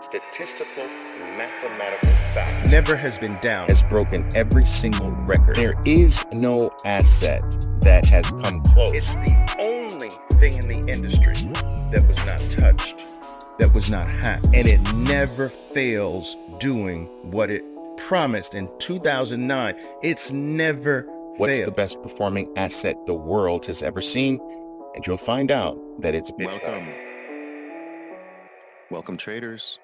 statistical, mathematical fact never has been down. has broken every single record. There is no asset that has come close. It's the only thing in the industry that was not touched, that was not hacked, and it never fails doing what it promised in 2009. It's never What's failed. the best performing asset the world has ever seen? And you'll find out that it's Bitcoin. Welcome traders.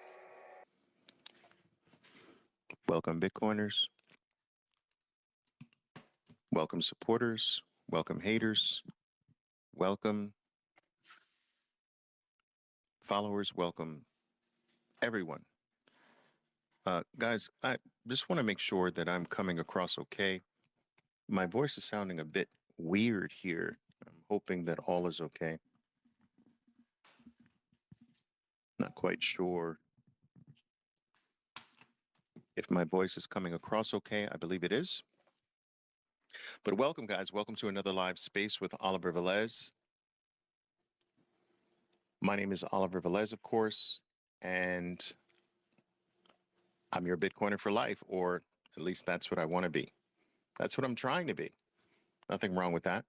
Welcome Bitcoiners. Welcome supporters. Welcome haters. Welcome followers. Welcome everyone. Guys, I just want to make sure that I'm coming across okay. My voice is sounding a bit weird here. I'm hoping that all is okay. Not quite sure if my voice is coming across okay. I believe it is. But welcome, guys. Welcome to another live space with Oliver Velez. My name is Oliver Velez, of course, and I'm your Bitcoiner for life, or at least that's what I want to be. That's what I'm trying to be. Nothing wrong with that.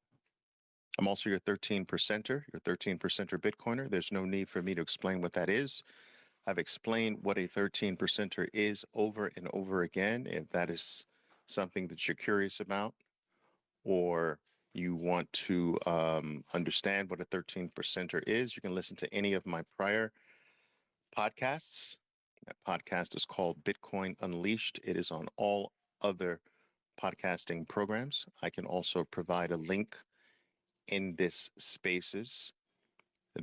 I'm also your 13%er, your 13%er Bitcoiner. There's no need for me to explain what that is. I've explained what a 13%er is over and over again. If that is something that you're curious about, or you want to understand what a 13%er is, you can listen to any of my prior podcasts. That podcast is called Bitcoin Unleashed. It is on all other podcasting programs. I can also provide a link in this spaces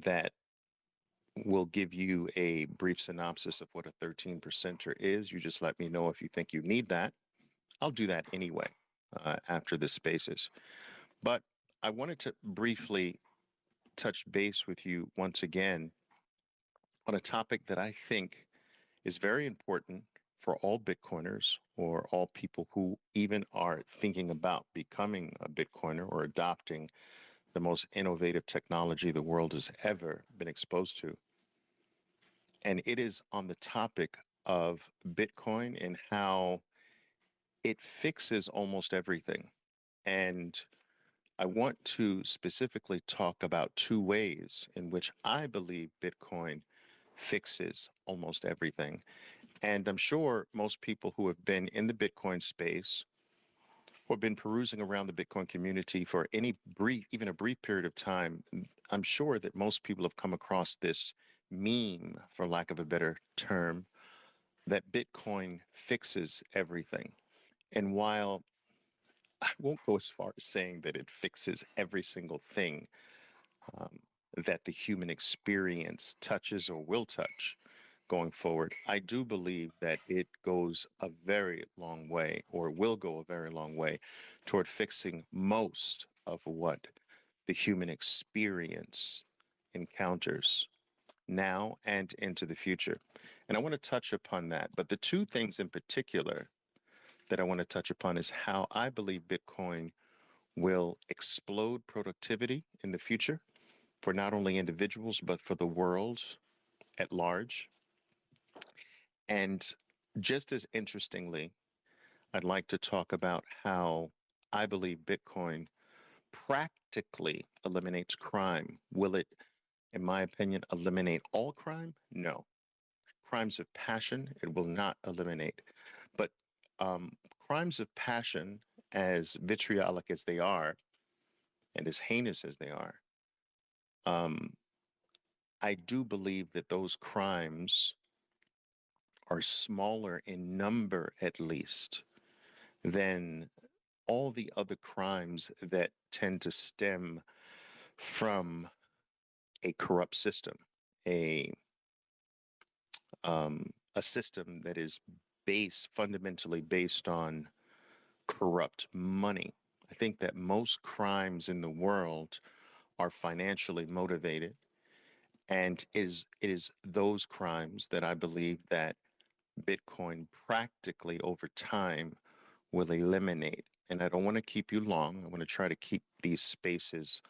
that will give you a brief synopsis of what a 13%er is. You just let me know if you think you need that. I'll do that anyway after the spaces. But I wanted to briefly touch base with you once again on a topic that I think is very important for all Bitcoiners or all people who even are thinking about becoming a Bitcoiner or adopting the most innovative technology the world has ever been exposed to. And it is on the topic of Bitcoin and how it fixes almost everything. And I want to specifically talk about two ways in which I believe Bitcoin fixes almost everything. And I'm sure most people who have been in the Bitcoin space or been perusing around the Bitcoin community for any brief, even a brief period of time, I'm sure that most people have come across this meme, for lack of a better term, that Bitcoin fixes everything. And while I won't go as far as saying that it fixes every single thing um, that the human experience touches or will touch going forward, I do believe that it goes a very long way, or will go a very long way, toward fixing most of what the human experience encounters now and into the future. And I want to touch upon that. But the two things in particular that I want to touch upon is how I believe Bitcoin will explode productivity in the future for not only individuals, but for the world at large. And just as interestingly, I'd like to talk about how I believe Bitcoin practically eliminates crime. Will it, in my opinion, eliminate all crime? No. Crimes of passion, it will not eliminate. But crimes of passion, as vitriolic as they are, and as heinous as they are, um, I do believe that those crimes are smaller in number, at least, than all the other crimes that tend to stem from a corrupt system, a a system that is fundamentally based on corrupt money. I think that most crimes in the world are financially motivated, and it is those crimes that I believe that Bitcoin practically over time will eliminate. And I don't want to keep you long. I want to try to keep these spaces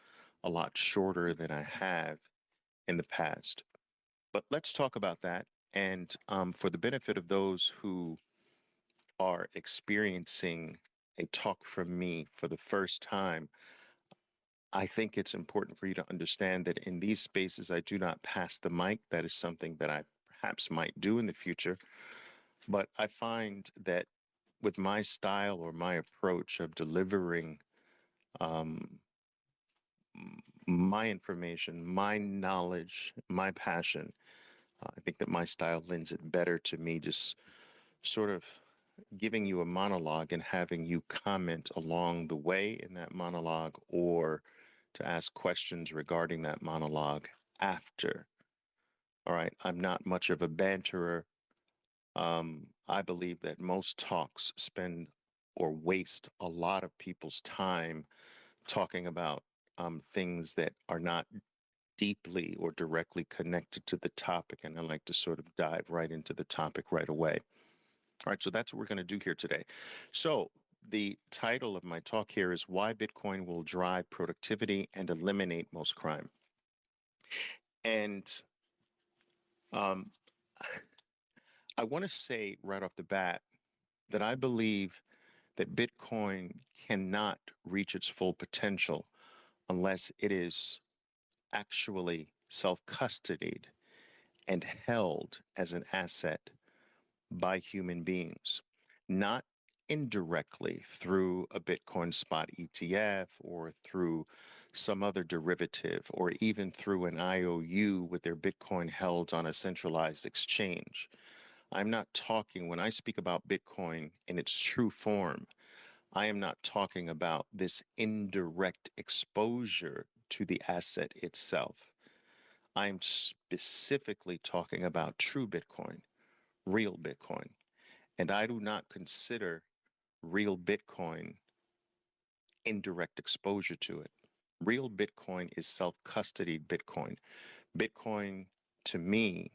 a lot shorter than I have in the past. But let's talk about that. And for the benefit of those who are experiencing a talk from me for the first time, I think it's important for you to understand that in these spaces, I do not pass the mic. That is something that I perhaps might do in the future. But I find that with my style or my approach of delivering um, my information, my knowledge, my passion, I think that my style lends it better to me just sort of giving you a monologue and having you comment along the way in that monologue or to ask questions regarding that monologue after. All right. I'm not much of a banterer. I believe that most talks spend or waste a lot of people's time talking about things that are not deeply or directly connected to the topic. And I like to sort of dive right into the topic right away. All right, so that's what we're going to do here today. So, the title of my talk here is Why Bitcoin Will Drive Productivity and Eliminate Most Crime. And um, I want to say right off the bat that I believe that Bitcoin cannot reach its full potential unless it is actually self custodied and held as an asset by human beings, not indirectly through a Bitcoin spot ETF or through some other derivative or even through an IOU with their Bitcoin held on a centralized exchange. I'm not talking, when I speak about Bitcoin in its true form, I am not talking about this indirect exposure to the asset itself. I'm specifically talking about true Bitcoin, real Bitcoin. And I do not consider real Bitcoin indirect exposure to it. Real Bitcoin is self custodied Bitcoin. Bitcoin, to me,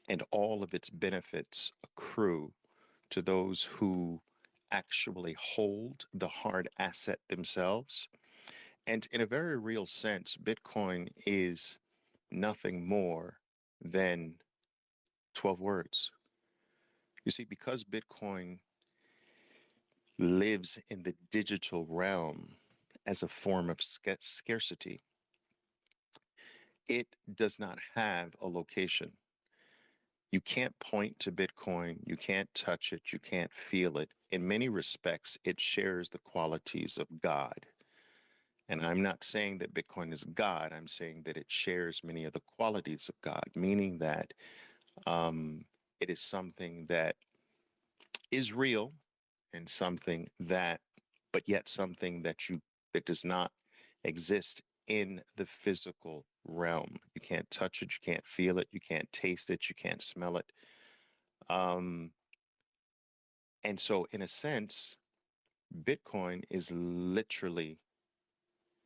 and all of its benefits accrue to those who actually hold the hard asset themselves. And in a very real sense, Bitcoin is nothing more than 12 words. You see, because Bitcoin lives in the digital realm as a form of scarcity, it does not have a location. You can't point to Bitcoin, you can't touch it, you can't feel it. In many respects, it shares the qualities of God. And I'm not saying that Bitcoin is God, I'm saying that it shares many of the qualities of God, meaning that it is something that is real and something that, but yet something that does not exist in the physical realm. You can't touch it, you can't feel it, you can't taste it, you can't smell it. Um, and so, in a sense, Bitcoin is literally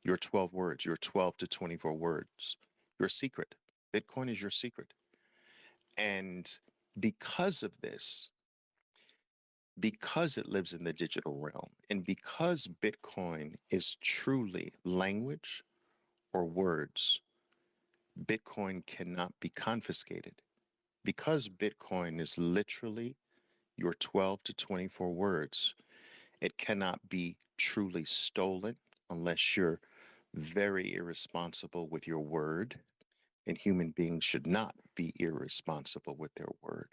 your 12 words, your 12 to 24 words, your secret. Bitcoin is your secret. And because of this, because it lives in the digital realm, and because Bitcoin is truly language or words, Bitcoin cannot be confiscated. Because Bitcoin is literally your 12 to 24 words, it cannot be truly stolen unless you're very irresponsible with your word. And human beings should not be irresponsible with their word.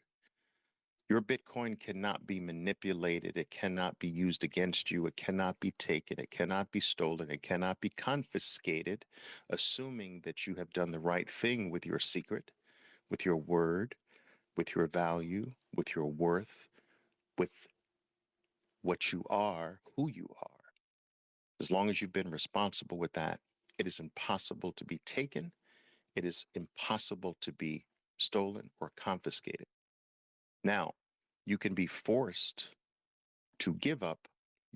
Your Bitcoin cannot be manipulated. It cannot be used against you. It cannot be taken. It cannot be stolen. It cannot be confiscated, assuming that you have done the right thing with your secret, with your word, with your value, with your worth, with what you are, who you are. As long as you've been responsible with that, it is impossible to be taken. It is impossible to be stolen or confiscated. Now, you can be forced to give up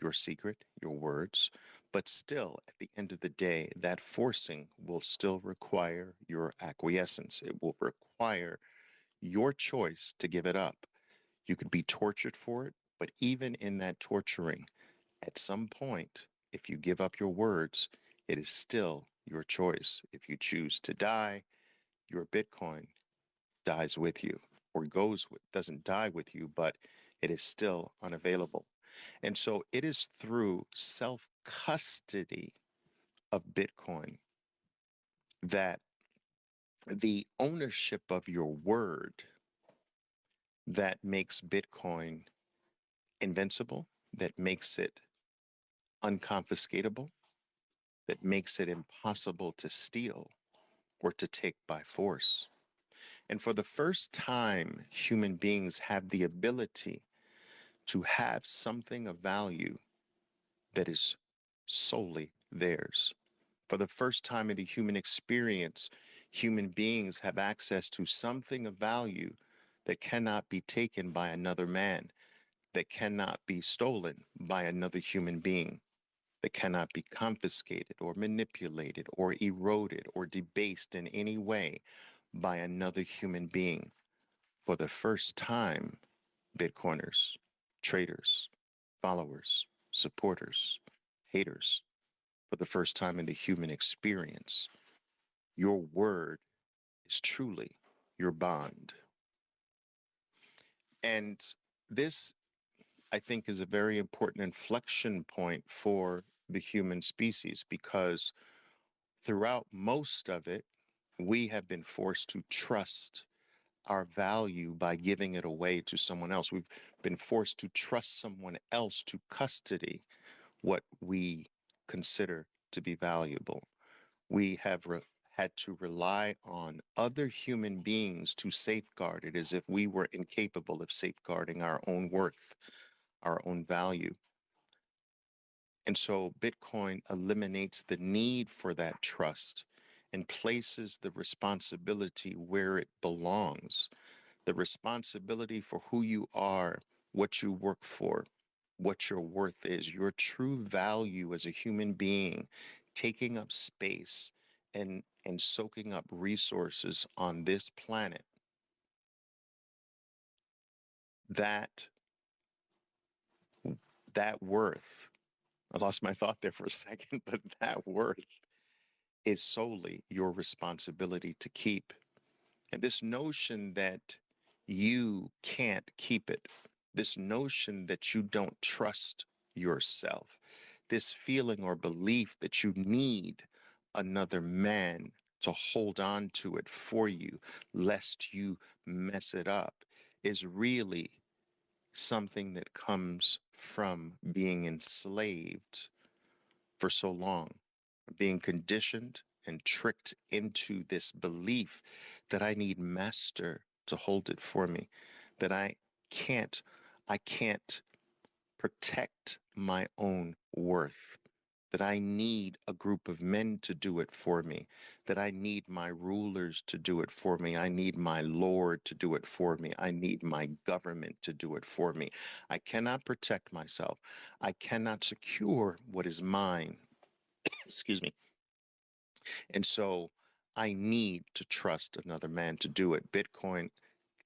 your secret, your words, but still, at the end of the day, that forcing will still require your acquiescence. It will require your choice to give it up. You could be tortured for it, but even in that torturing, at some point, if you give up your words, it is still your choice. If you choose to die, your Bitcoin dies with you. or doesn't die with you, but it is still unavailable. And so it is through self custody of Bitcoin that the ownership of your word that makes Bitcoin invincible, that makes it unconfiscatable, that makes it impossible to steal or to take by force. And for the first time, human beings have the ability to have something of value that is solely theirs. For the first time in the human experience, human beings have access to something of value that cannot be taken by another man, that cannot be stolen by another human being, that cannot be confiscated or manipulated or eroded or debased in any way by another human being. For the first time, Bitcoiners, traders, followers, supporters, haters, for the first time in the human experience, your word is truly your bond. And this, I think, is a very important inflection point for the human species because throughout most of it, we have been forced to trust our value by giving it away to someone else. We've been forced to trust someone else to custody what we consider to be valuable. We have had to rely on other human beings to safeguard it as if we were incapable of safeguarding our own worth, our own value. And so Bitcoin eliminates the need for that trust and places the responsibility where it belongs, the responsibility for who you are, what you work for, what your worth is, your true value as a human being, taking up space and soaking up resources on this planet. That that worth, I lost my thought there for a second, but that worth is solely your responsibility to keep. And this notion that you can't keep it, this notion that you don't trust yourself, this feeling or belief that you need another man to hold on to it for you, lest you mess it up, is really something that comes from being enslaved for so long, being conditioned and tricked into this belief that I need master to hold it for me, that can't, I can't protect my own worth, that I need a group of men to do it for me, that I need my rulers to do it for me, I need my Lord to do it for me, I need my government to do it for me. I cannot protect myself. I cannot secure what is mine. Excuse me. And so I need to trust another man to do it. Bitcoin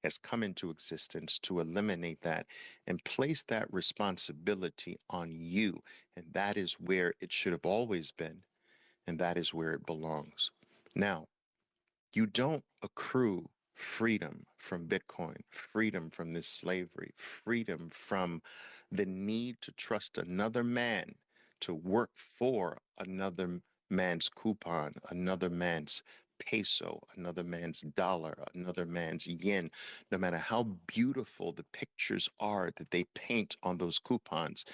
has come into existence to eliminate that and place that responsibility on you. And that is where it should have always been. And that is where it belongs. Now, you don't accrue freedom from Bitcoin, freedom from this slavery, freedom from the need to trust another man to work for another man's coupon, another man's peso, another man's dollar, another man's yen, no matter how beautiful the pictures are that they paint on those coupons,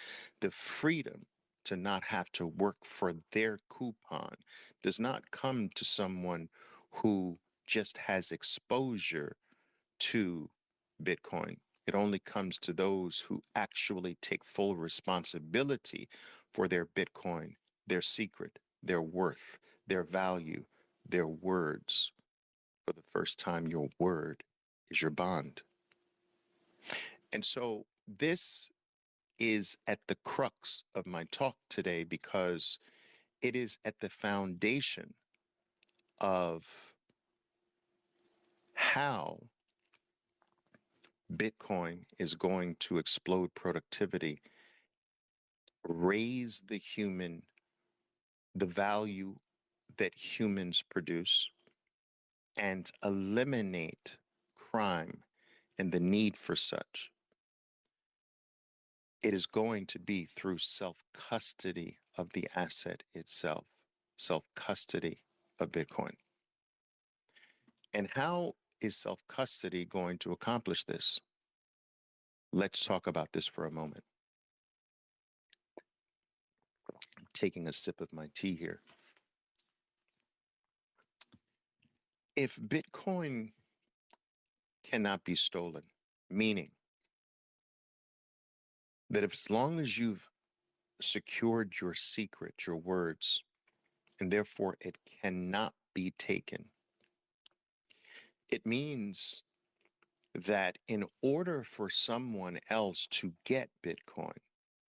the freedom to not have to work for their coupon does not come to someone who just has exposure to Bitcoin. It only comes to those who actually take full responsibility for their Bitcoin, their secret, their worth, their value, their words. For the first time, your word is your bond. And so this is at the crux of my talk today because it is at the foundation of how Bitcoin is going to explode productivity, raise the value that humans produce, and eliminate crime and the need for such, it is going to be through self custody of the asset itself, self custody of Bitcoin. And how is self custody going to accomplish this? Let's talk about this for a moment. I'm taking a sip of my tea here. If Bitcoin cannot be stolen, meaning that if, as long as you've secured your secret, your words, and therefore it cannot be taken, it means that in order for someone else to get Bitcoin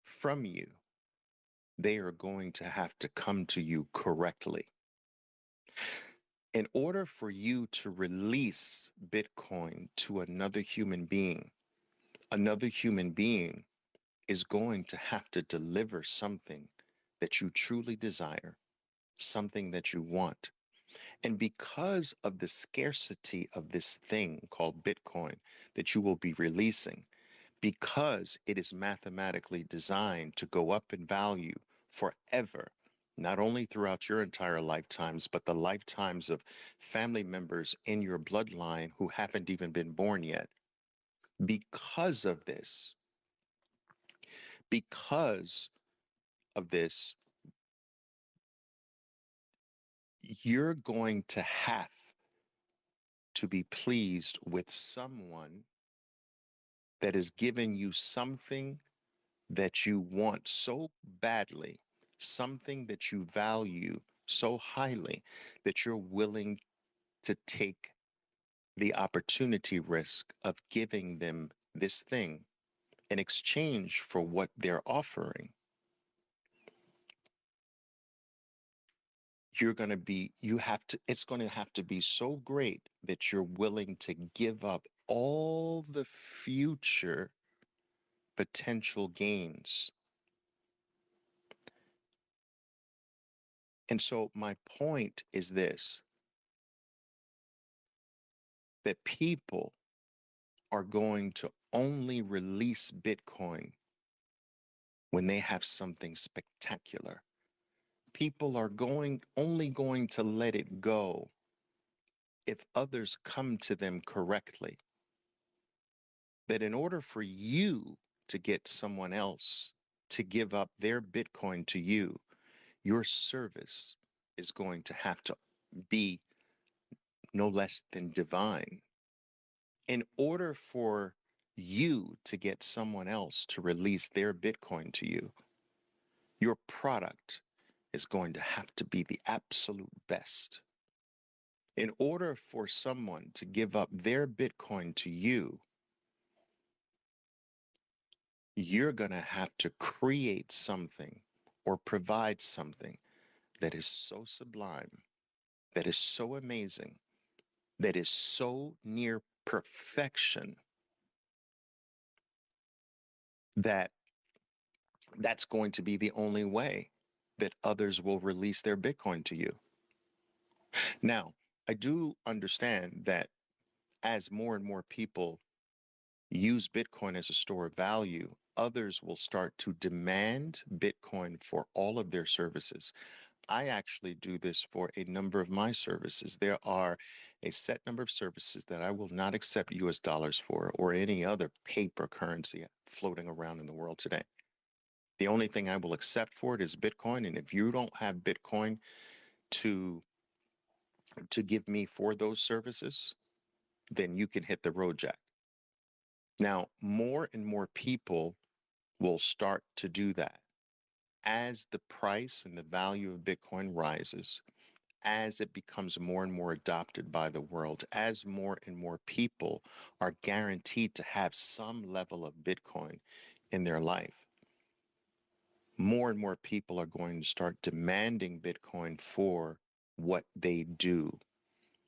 from you, they are going to have to come to you correctly. In order for you to release Bitcoin to another human being is going to have to deliver something that you truly desire, something that you want. And because of the scarcity of this thing called Bitcoin that you will be releasing, because it is mathematically designed to go up in value forever, not only throughout your entire lifetimes, but the lifetimes of family members in your bloodline who haven't even been born yet. Because of this, because of this, you're going to have to be pleased with someone that has given you something that you want so badly, something that you value so highly that you're willing to take the opportunity risk of giving them this thing in exchange for what they're offering. It's going to have to be so great that you're willing to give up all the future potential gains. And so my point is this, that people are going to only release Bitcoin when they have something spectacular. People are only going to let it go if others come to them correctly. That in order for you to get someone else to give up their Bitcoin to you, your service is going to have to be no less than divine. In order for you to get someone else to release their Bitcoin to you, your product is going to have to be the absolute best. In order for someone to give up their Bitcoin to you, you're going to have to create something or provide something that is so sublime, that is so amazing, that is so near perfection that that's going to be the only way that others will release their Bitcoin to you. Now, I do understand that as more and more people use Bitcoin as a store of value, others will start to demand Bitcoin for all of their services. I actually do this for a number of my services. There are a set number of services that I will not accept US dollars for or any other paper currency floating around in the world today. The only thing I will accept for it is Bitcoin. And if you don't have Bitcoin to give me for those services, then you can hit the road, Jack. Now, more and more people will start to do that as the price and the value of Bitcoin rises, as it becomes more and more adopted by the world, as more and more people are guaranteed to have some level of Bitcoin in their life. More and more people are going to start demanding Bitcoin for what they do.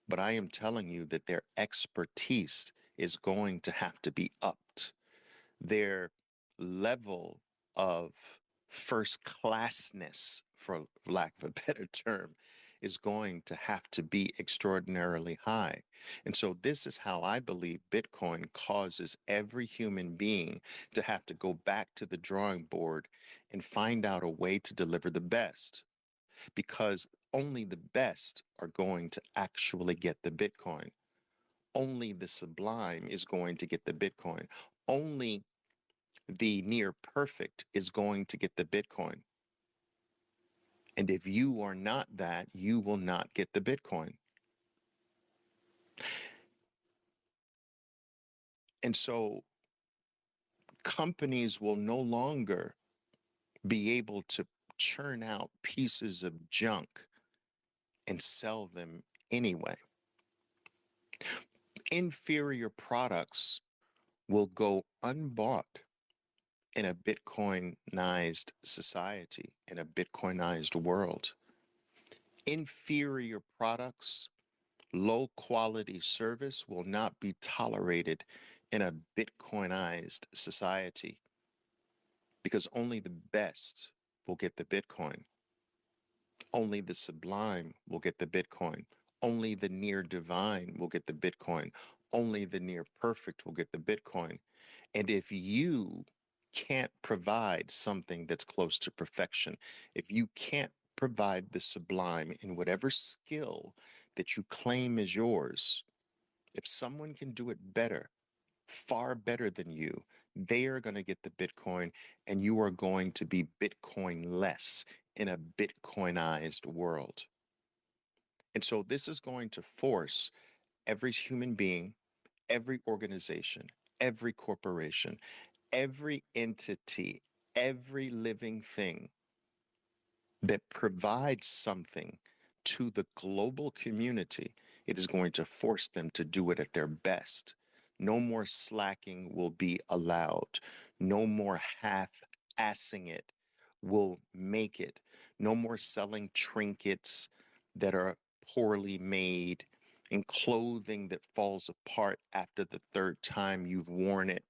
But I am telling you that their expertise is going to have to be upped. Their level of first classness, for lack of a better term, is going to have to be extraordinarily high. And so this is how I believe Bitcoin causes every human being to have to go back to the drawing board and find out a way to deliver the best, because only the best are going to actually get the Bitcoin. Only the sublime is going to get the Bitcoin. Only the near perfect is going to get the Bitcoin. And if you are not that, you will not get the Bitcoin. And so companies will no longer be able to churn out pieces of junk and sell them anyway. Inferior products will go unbought in a Bitcoinized society, in a Bitcoinized world. Inferior products, low quality service will not be tolerated in a Bitcoinized society, because only the best will get the Bitcoin. Only the sublime will get the Bitcoin. Only the near divine will get the Bitcoin. Only the near perfect will get the Bitcoin. And if you can't provide something that's close to perfection, if you can't provide the sublime in whatever skill that you claim is yours, if someone can do it better, far better than you, they are going to get the Bitcoin, and you are going to be Bitcoin less in a Bitcoinized world. And so this is going to force every human being, every organization, every corporation, every entity, every living thing that provides something to the global community, it is going to force them to do it at their best. No more slacking will be allowed. No more half-assing it will make it. No more selling trinkets that are poorly made and clothing that falls apart after the third time you've worn it.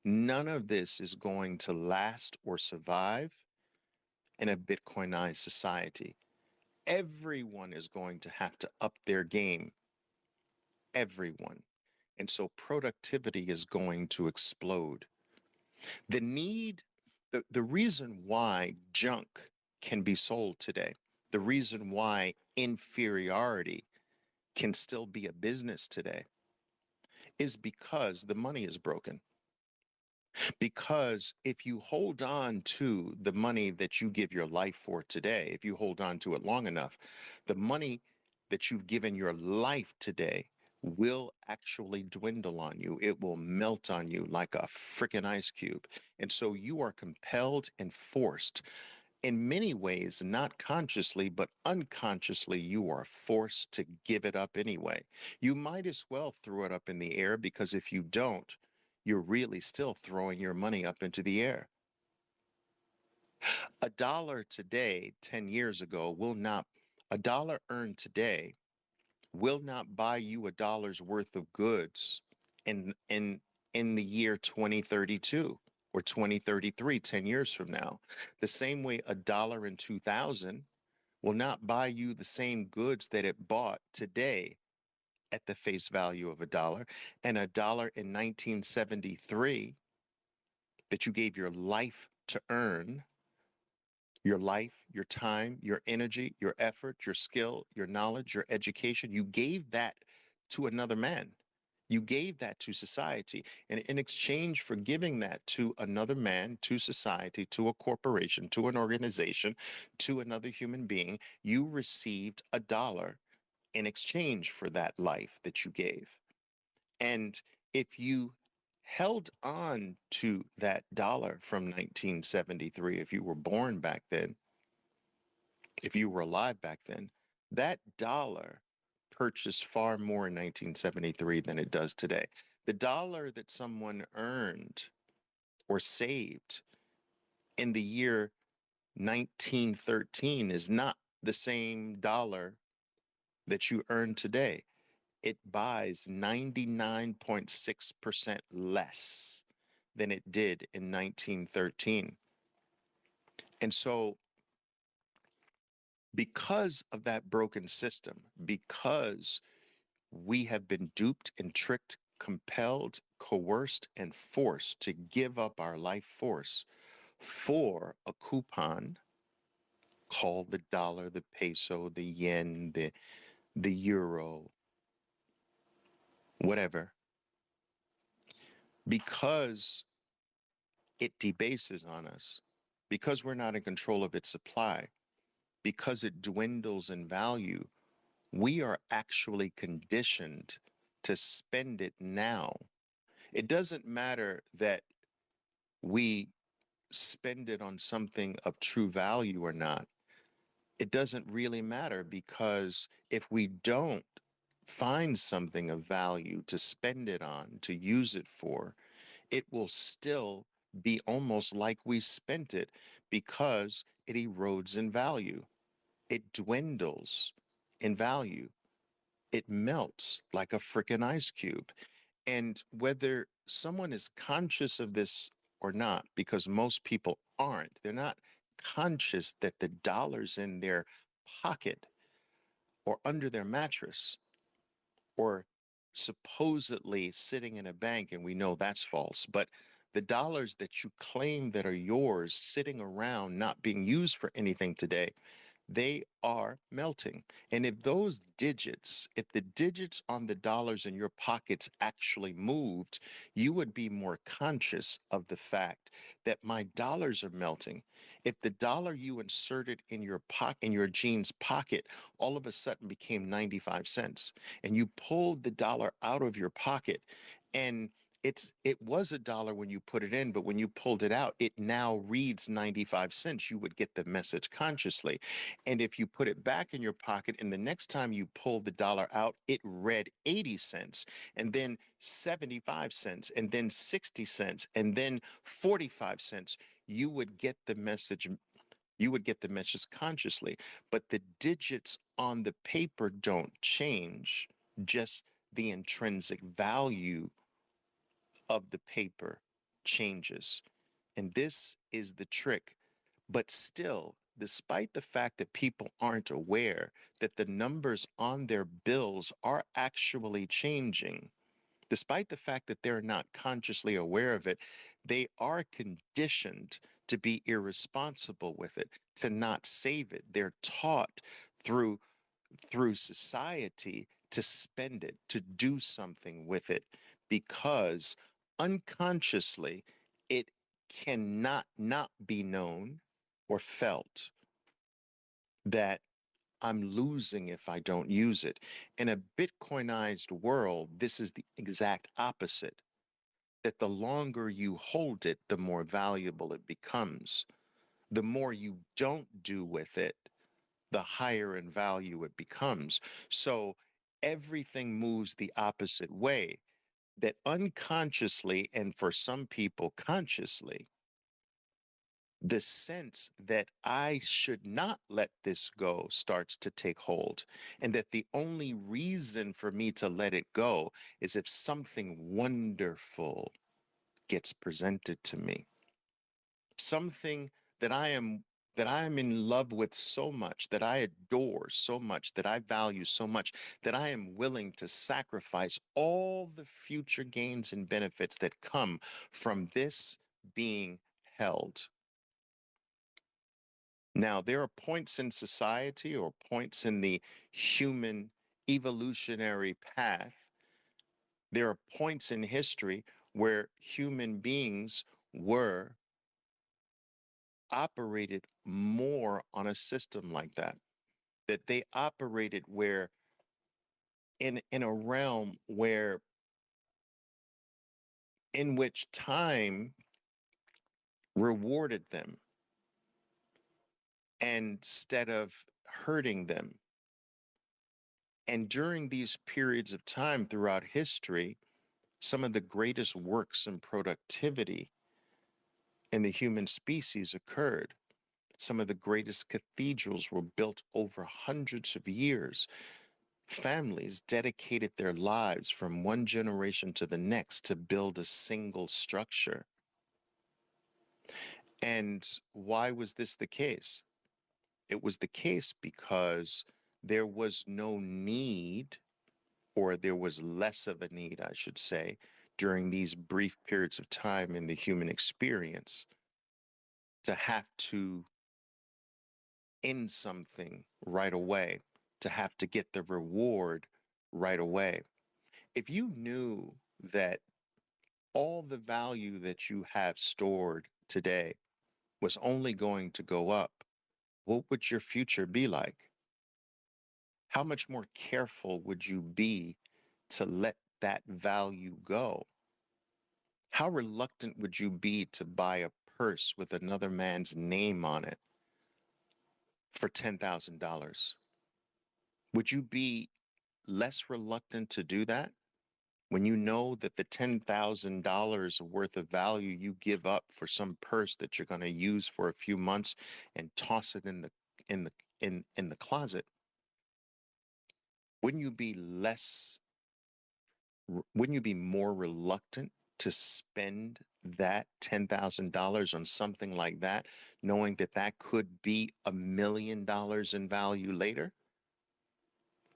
None of this is going to last or survive in a Bitcoinized society. Everyone is going to have to up their game. Everyone. And so productivity is going to explode. The need, the reason why junk can be sold today, the reason why inferiority can still be a business today, is because the money is broken. Because if you hold on to the money that you give your life for today, if you hold on to it long enough, the money that you've given your life today will actually dwindle on you. It will melt on you like a freaking ice cube. And so you are compelled and forced, in many ways, not consciously, but unconsciously, you are forced to give it up anyway. You might as well throw it up in the air, because if you don't, you're really still throwing your money up into the air. A dollar today, 10 years ago, a dollar earned today will not buy you a dollar's worth of goods in the year 2032 or 2033, 10 years from now. The same way a dollar in 2000 will not buy you the same goods that it bought today at the face value of a dollar, and a dollar in 1973 that you gave your life to earn, your life, your time, your energy, your effort, your skill, your knowledge, your education, you gave that to another man. You gave that to society. And in exchange for giving that to another man, to society, to a corporation, to an organization, to another human being, you received a dollar in exchange for that life that you gave. And if you held on to that dollar from 1973, if you were born back then, if you were alive back then, that dollar purchased far more in 1973 than it does today. The dollar that someone earned or saved in the year 1913 is not the same dollar that you earn today. It buys 99.6% less than it did in 1913. And so Because of that broken system, because we have been duped and tricked, compelled, coerced, and forced to give up our life force for a coupon called the dollar, the peso, the yen, the euro, whatever, because it debases on us, because we're not in control of its supply, because it dwindles in value, we are actually conditioned to spend it now. It doesn't matter that we spend it on something of true value or not. It doesn't really matter, because if we don't find something of value to spend it on, to use it for, it will still be almost like we spent it, because it erodes in value. It dwindles in value. It melts like a freaking ice cube. And whether someone is conscious of this or not, because most people aren't, they're not conscious that the dollars in their pocket or under their mattress or supposedly sitting in a bank, and we know that's false, but the dollars that you claim that are yours sitting around not being used for anything today, they are melting. And if those digits, if the digits on the dollars in your pockets actually moved, you would be more conscious of the fact that my dollars are melting. If the dollar you inserted in your pocket, in your jeans pocket, all of a sudden became 95 cents, and you pulled the dollar out of your pocket, and it was a dollar when you put it in, but when you pulled it out, it now reads 95 cents. You would get the message consciously. And if you put it back in your pocket and the next time you pull the dollar out, it read 80 cents, and then 75 cents, and then 60 cents, and then 45 cents, you would get the message. You would get the message consciously, but the digits on the paper don't change, just the intrinsic value of the paper changes. And this is the trick. But still, despite the fact that people aren't aware that the numbers on their bills are actually changing, despite the fact that they're not consciously aware of it, they are conditioned to be irresponsible with it, to not save it. They're taught through society to spend it, to do something with it, because unconsciously it cannot not be known or felt that I'm losing if I don't use it. In a Bitcoinized world, this is the exact opposite, that the longer you hold it, the more valuable it becomes. The more you don't do with it, the higher in value it becomes. So everything moves the opposite way, that unconsciously, and for some people consciously, the sense that I should not let this go starts to take hold. And that the only reason for me to let it go is if something wonderful gets presented to me, something that I am in love with so much, that I adore so much, that I value so much, that I am willing to sacrifice all the future gains and benefits that come from this being held. Now, there are points in society or points in the human evolutionary path. There are points in history where human beings were operated more on a system like that, that they operated where in a realm where in which time rewarded them instead of hurting them. And during these periods of time throughout history, some of the greatest works in productivity in the human species occurred. Some of the greatest cathedrals were built over hundreds of years. Families dedicated their lives from one generation to the next to build a single structure. And why was this the case? It was the case because there was no need, or there was less of a need, I should say, during these brief periods of time in the human experience to have to end something right away, to have to get the reward right away. If you knew that all the value that you have stored today was only going to go up, what would your future be like? How much more careful would you be to let that value go? How reluctant would you be to buy a purse with another man's name on it for $10,000? Would you be less reluctant to do that when you know that the $10,000 worth of value you give up for some purse that you're going to use for a few months and toss it in the in the closet? Wouldn't you be wouldn't you be more reluctant to spend that $10,000 on something like that, knowing that that could be $1 million in value later?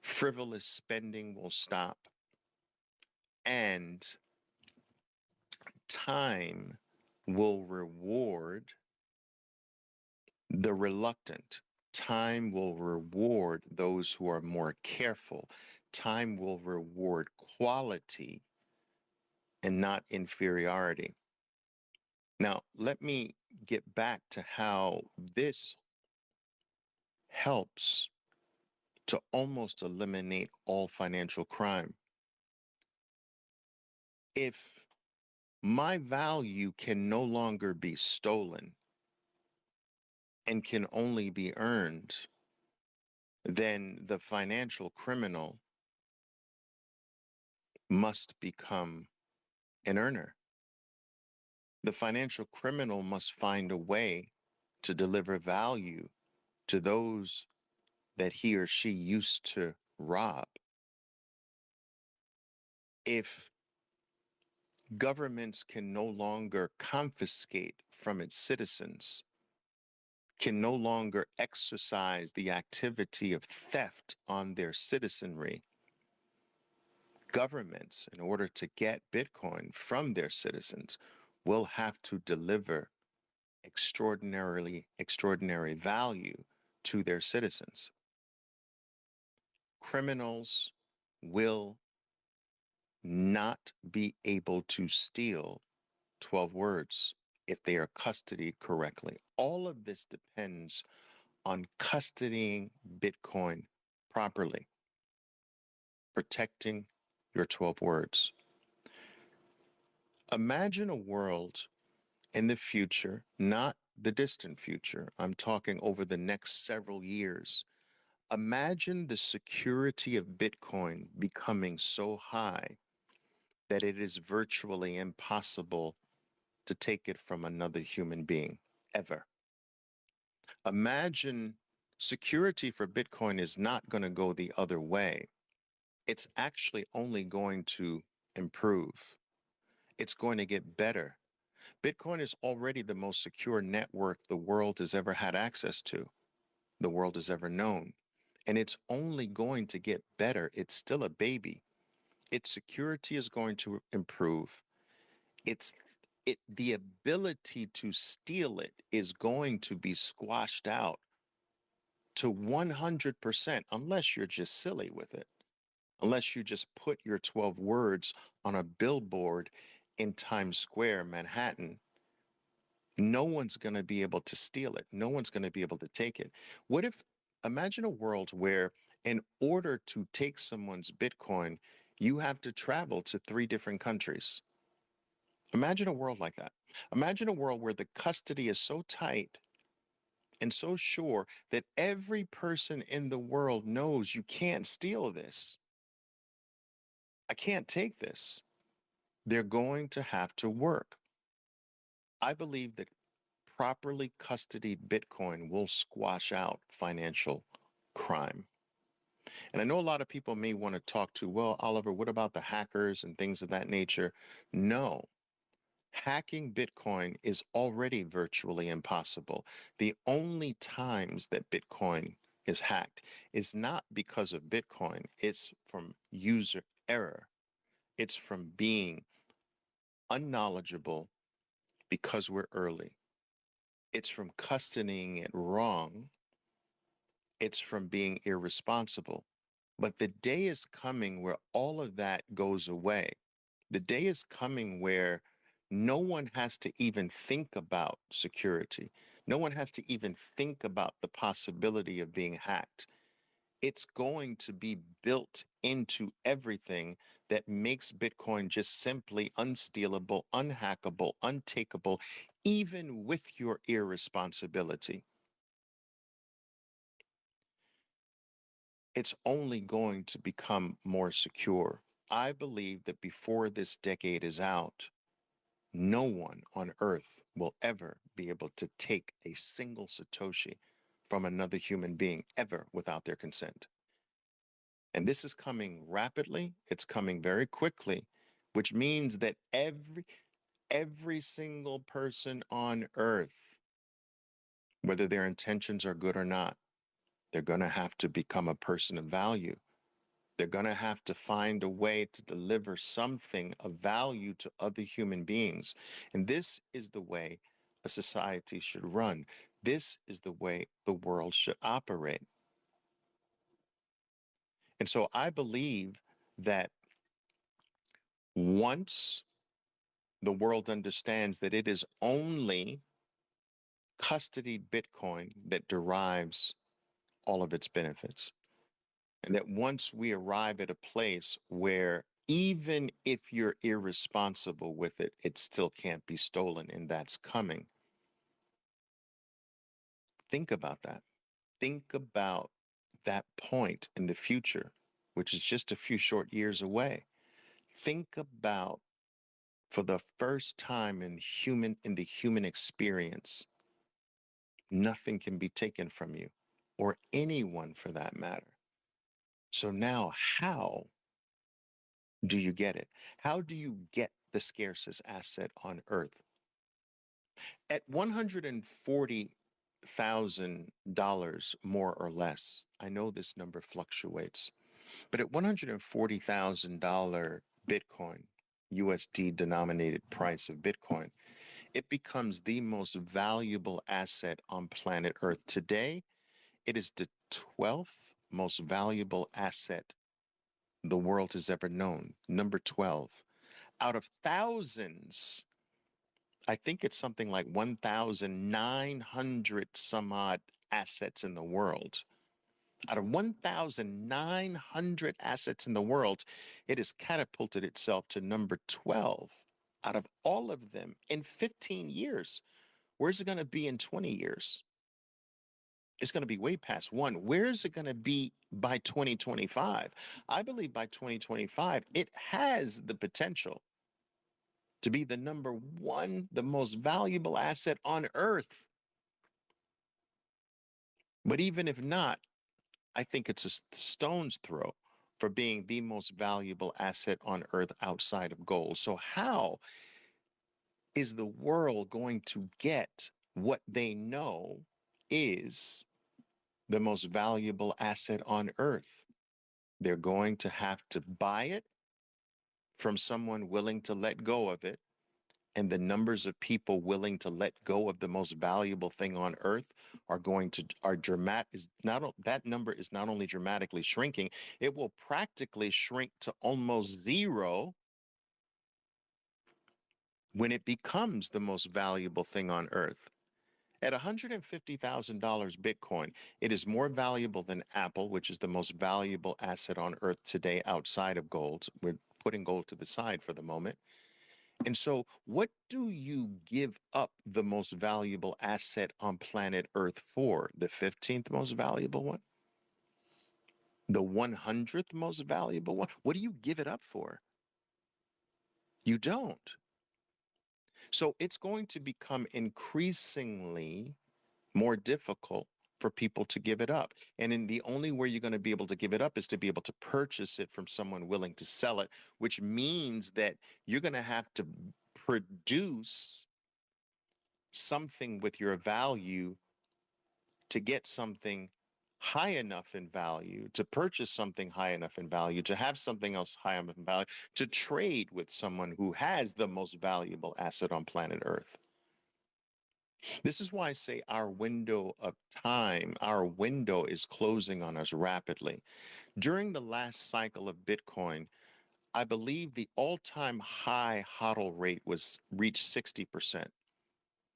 Frivolous spending will stop, and time will reward the reluctant. Time will reward those who are more careful. Time will reward quality and not inferiority. Now, let me get back to how this helps to almost eliminate all financial crime. If my value can no longer be stolen and can only be earned, then the financial criminal must become an earner. The financial criminal must find a way to deliver value to those that he or she used to rob. If governments can no longer confiscate from its citizens, can no longer exercise the activity of theft on their citizenry, governments, in order to get Bitcoin from their citizens, will have to deliver extraordinary value to their citizens. Criminals will not be able to steal 12 words if they are custodied correctly. All of this depends on custodying Bitcoin properly, protecting your 12 words. Imagine a world in the future, not the distant future. I'm talking over the next several years. Imagine the security of Bitcoin becoming so high that it is virtually impossible to take it from another human being, ever. Imagine security for Bitcoin is not going to go the other way. It's actually only going to improve. It's going to get better. Bitcoin is already the most secure network the world has ever had access to, the world has ever known. And it's only going to get better. It's still a baby. Its security is going to improve. The ability to steal it is going to be squashed out to 100%, unless you're just silly with it, unless you just put your 12 words on a billboard in Times Square, Manhattan. No one's going to be able to steal it. No one's going to be able to take it. What if, imagine a world where in order to take someone's Bitcoin, you have to travel to 3 different countries. Imagine a world like that. Imagine a world where the custody is so tight and so sure that every person in the world knows you can't steal this. I can't take this. They're going to have to work. I believe that properly custodied Bitcoin will squash out financial crime. And I know a lot of people may want to talk to, well, Oliver, what about the hackers and things of that nature? No, Hacking Bitcoin is already virtually impossible. The only times that Bitcoin is hacked is not because of Bitcoin, it's from user error. It's from being unknowledgeable because we're early. It's from custodying it wrong. It's from being irresponsible. But the day is coming where all of that goes away. The day is coming where no one has to even think about security. No one has to even think about the possibility of being hacked. It's going to be built into everything that makes Bitcoin just simply unstealable, unhackable, untakeable, even with your irresponsibility. It's only going to become more secure. I believe that before this decade is out, no one on earth will ever be able to take a single Satoshi from another human being ever without their consent. And this is coming rapidly, it's coming very quickly, which means that every single person on earth, whether their intentions are good or not, they're going to have to become a person of value. They're going to have to find a way to deliver something of value to other human beings. And this is the way a society should run. This is the way the world should operate. And so I believe that once the world understands that it is only custodied Bitcoin that derives all of its benefits, and that once we arrive at a place where even if you're irresponsible with it, it still can't be stolen, and that's coming. Think about that. Think about that point in the future, which is just a few short years away. Think about for the first time in the human experience, nothing can be taken from you or anyone for that matter. So now how do you get it? How do you get the scarcest asset on earth? At $140,000 more or less, I know this number fluctuates, but at $140,000 Bitcoin, USD denominated price of Bitcoin, it becomes the most valuable asset on planet Earth. Today, it is the 12th most valuable asset the world has ever known, number 12. Out of thousands, I think it's something like 1,900 some odd assets in the world. Out of 1,900 assets in the world, it has catapulted itself to number 12 out of all of them in 15 years. Where's it going to be in 20 years? It's going to be way past one. Where is it going to be by 2025? I believe by 2025, it has the potential to be the number one, the most valuable asset on earth. But even if not, I think it's a stone's throw for being the most valuable asset on earth outside of gold. So, how is the world going to get what they know is the most valuable asset on earth? They're going to have to buy it from someone willing to let go of it. And the numbers of people willing to let go of the most valuable thing on earth are going to are dramatic is not that number is not only dramatically shrinking, it will practically shrink to almost zero when it becomes the most valuable thing on earth. At $150,000 Bitcoin, it is more valuable than Apple, which is the most valuable asset on earth today outside of gold. We're putting gold to the side for the moment. And so, what do you give up the most valuable asset on planet Earth for? The 15th most valuable one? The 100th most valuable one? What do you give it up for? You don't. So, it's going to become increasingly more difficult for people to give it up. And in the only way you're going to be able to give it up is to be able to purchase it from someone willing to sell it, which means that you're going to have to produce something with your value to get something high enough in value, to purchase something high enough in value, to have something else high enough in value, to trade with someone who has the most valuable asset on planet Earth. This is why I say our window of time, our window is closing on us rapidly. During the last cycle of Bitcoin, I believe the all-time high HODL rate was reached 60%.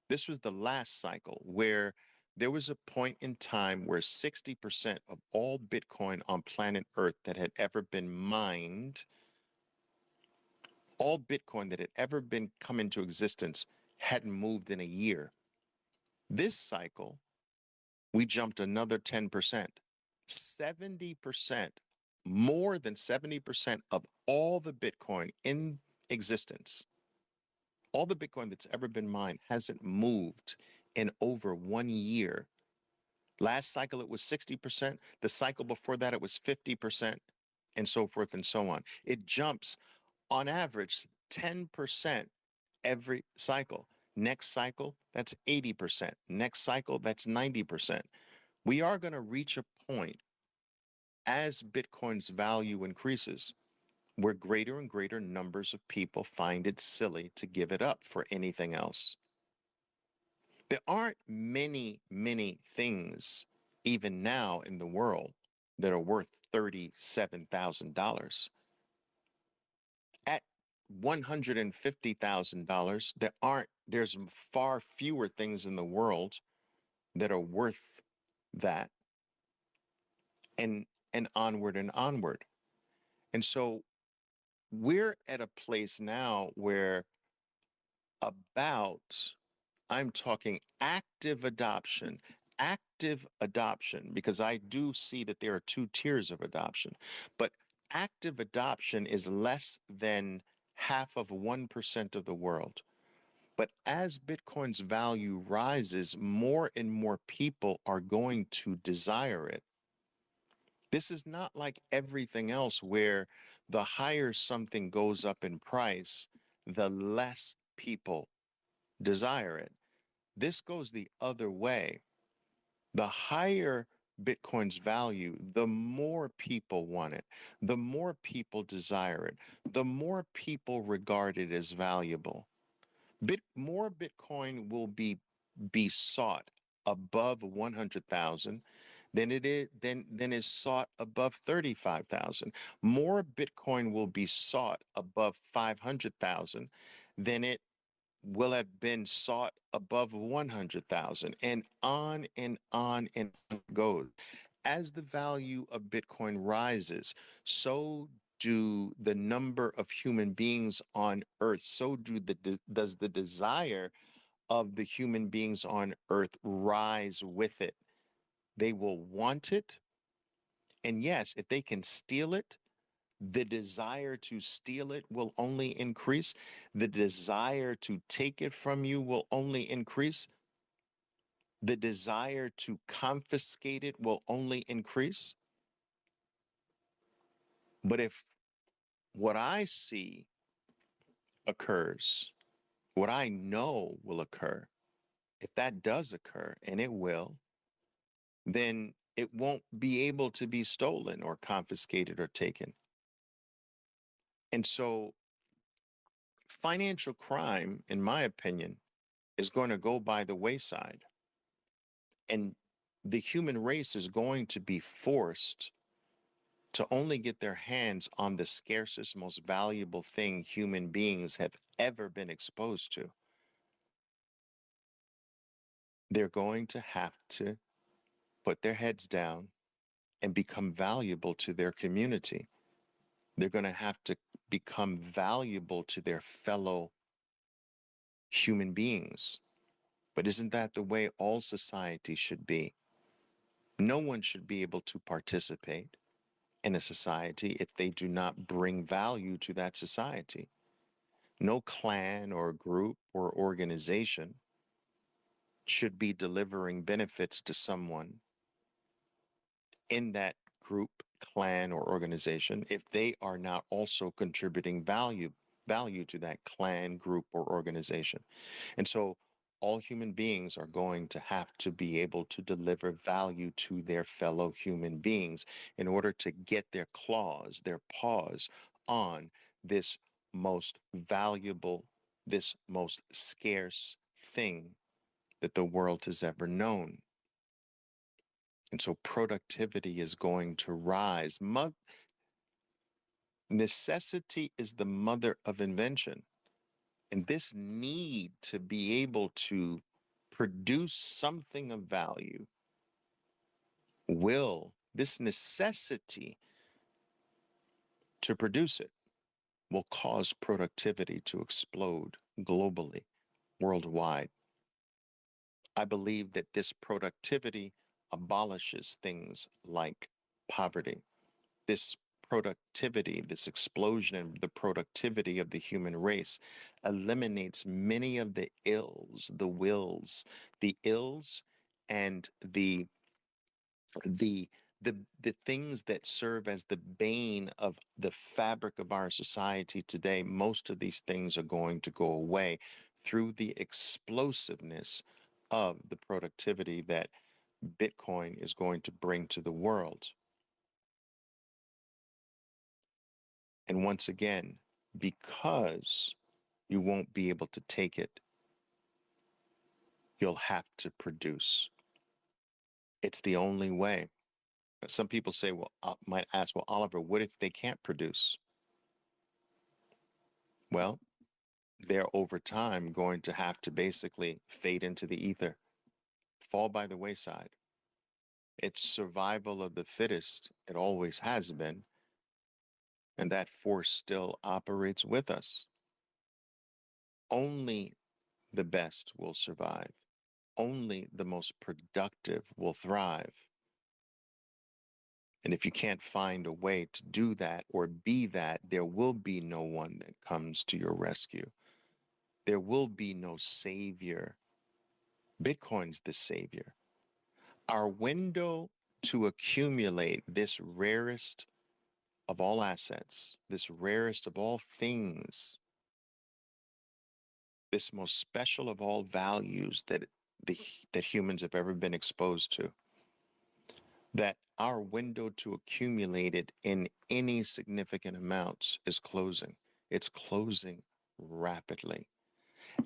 This was the last cycle where there was a point in time where 60% of all Bitcoin on planet Earth that had ever been mined, all Bitcoin that had ever been come into existence hadn't moved in a year. This cycle, we jumped another 10%. 70%, more than 70% of all the Bitcoin in existence, all the Bitcoin that's ever been mined hasn't moved in over 1 year. Last cycle, it was 60%. The cycle before that, it was 50%, and so forth and so on. It jumps on average 10% every cycle. Next cycle, that's 80%. Next cycle, that's 90%. We are going to reach a point as Bitcoin's value increases where greater and greater numbers of people find it silly to give it up for anything else. There aren't many things, even now in the world, that are worth $37,000. At $150,000, there's far fewer things in the world that are worth that, and onward and onward. And so we're at a place now where about, I'm talking active adoption, because I do see that there are two tiers of adoption, but active adoption is less than half of 1% of the world. But as Bitcoin's value rises, more and more people are going to desire it. This is not like everything else where the higher something goes up in price, the less people desire it. This goes the other way. The higher Bitcoin's value, the more people want it, the more people desire it, the more people regard it as valuable. More Bitcoin will be sought above 100,000 than is sought above 35,000. More Bitcoin will be sought above 500,000 than it will have been sought above 100,000, and on and on and on it goes. As the value of Bitcoin rises, so do the number of human beings on Earth, so does the desire of the human beings on Earth rise with it. They will want it. And yes, if they can steal it, the desire to steal it will only increase. The desire to take it from you will only increase. The desire to confiscate it will only increase. But if what I see occurs, what I know will occur, if that does occur, and it will, then it won't be able to be stolen or confiscated or taken. And so financial crime, in my opinion, is going to go by the wayside. And the human race is going to be forced to only get their hands on the scarcest, most valuable thing human beings have ever been exposed to. They're going to have to put their heads down and become valuable to their community. They're going to have to become valuable to their fellow human beings. But isn't that the way all society should be? No one should be able to participate in a society if they do not bring value to that society. No clan or group or organization should be delivering benefits to someone in that group, clan, or organization if they are not also contributing value value to that clan, group, or organization. And so all human beings are going to have to be able to deliver value to their fellow human beings in order to get their claws, their paws on this most valuable, this most scarce thing that the world has ever known. And so productivity is going to rise. Necessity is the mother of invention. And this need to be able to produce something of value this necessity to produce it will cause productivity to explode globally, worldwide. I believe that this productivity abolishes things like poverty. This productivity, this explosion in the productivity of the human race eliminates many of the ills, the wills, the ills, and the the things that serve as the bane of the fabric of our society today. Most of these things are going to go away through the explosiveness of the productivity that Bitcoin is going to bring to the world. And once again, because you won't be able to take it, you'll have to produce. It's the only way. Some people say, well, might ask, well, Oliver, what if they can't produce? Well, they're over time going to have to basically fade into the ether, fall by the wayside. It's survival of the fittest. It always has been. And that force still operates with us. Only the best will survive. Only the most productive will thrive. And if you can't find a way to do that or be that, there will be no one that comes to your rescue. There will be no savior. Bitcoin's the savior. Our window to accumulate this rarest of all assets, this rarest of all things, this most special of all values that humans have ever been exposed to, that our window to accumulate it in any significant amounts is closing. It's closing rapidly.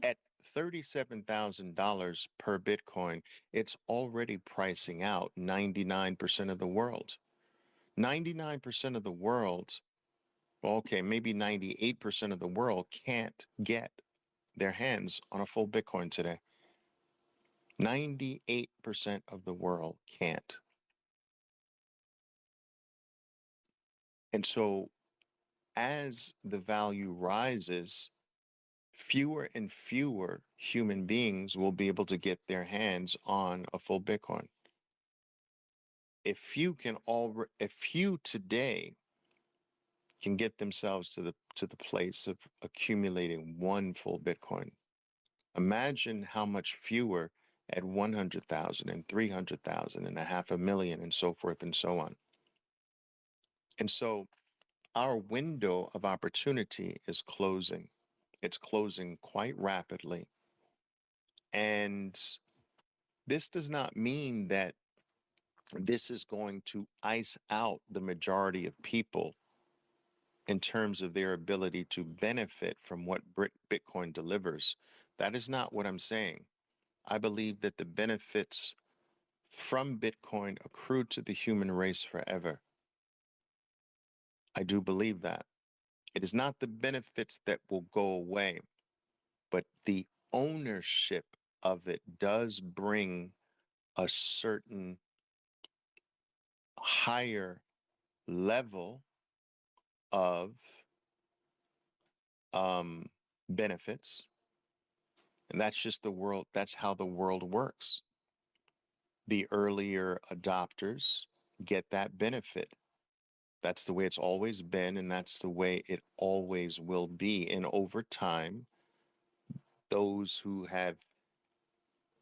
At $37,000 per Bitcoin, it's already pricing out 99% of the world. 99% of the world, okay, maybe 98% of the world can't get their hands on a full Bitcoin today. 98% of the world can't. And so as the value rises, fewer and fewer human beings will be able to get their hands on a full Bitcoin. If few today can get themselves to the place of accumulating one full Bitcoin, imagine how much fewer at 100,000 and 300,000 and 500,000 and so forth and so on. And so our window of opportunity is closing. It's closing quite rapidly. And this does not mean that this is going to ice out the majority of people in terms of their ability to benefit from what Bitcoin delivers. That is not what I'm saying. I believe that the benefits from Bitcoin accrue to the human race forever. I do believe that. It is not the benefits that will go away, but the ownership of it does bring a certain higher level of benefits. And that's just the world, that's how the world works. The earlier adopters get that benefit. That's the way it's always been, and that's the way it always will be. And over time, those who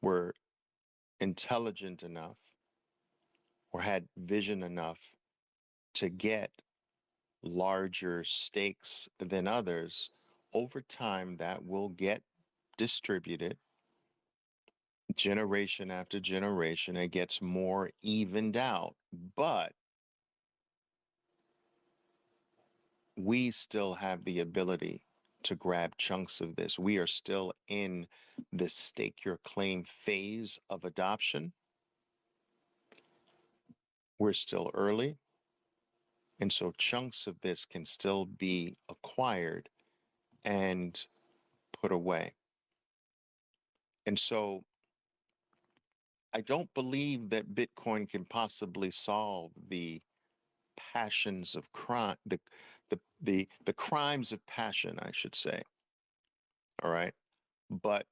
were intelligent enough or had vision enough to get larger stakes than others over time, that will get distributed generation after generation. It gets more evened out. But we still have the ability to grab chunks of this. We are still in the stake your claim phase of adoption. We're still early. And so chunks of this can still be acquired and put away. And so I don't believe that Bitcoin can possibly solve the passions of crime, the crimes of passion, I should say. All right. But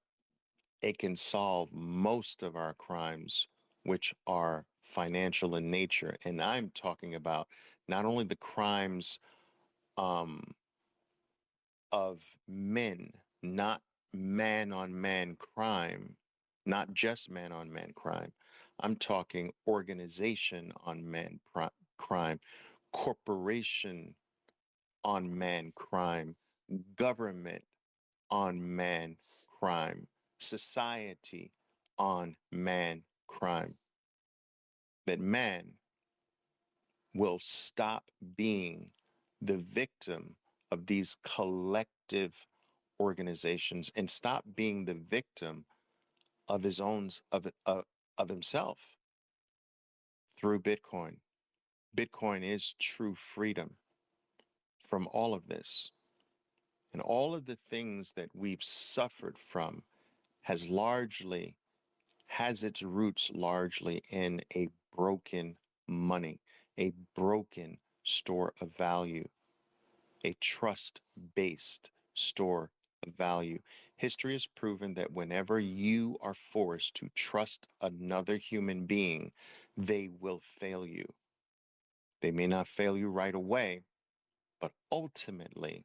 it can solve most of our crimes, which are financial in nature. And I'm talking about not only the crimes um, of men, not man on man crime, not just man on man crime. I'm talking organization on man crime, corporation on man crime, government on man crime, society on man crime. That man will stop being the victim of these collective organizations and stop being the victim of his own of himself through Bitcoin. Bitcoin is true freedom from all of this. And all of the things that we've suffered from has its roots largely in a broken money, a broken store of value, a trust-based store of value. History has proven that whenever you are forced to trust another human being, they will fail you. They may not fail you right away, but ultimately,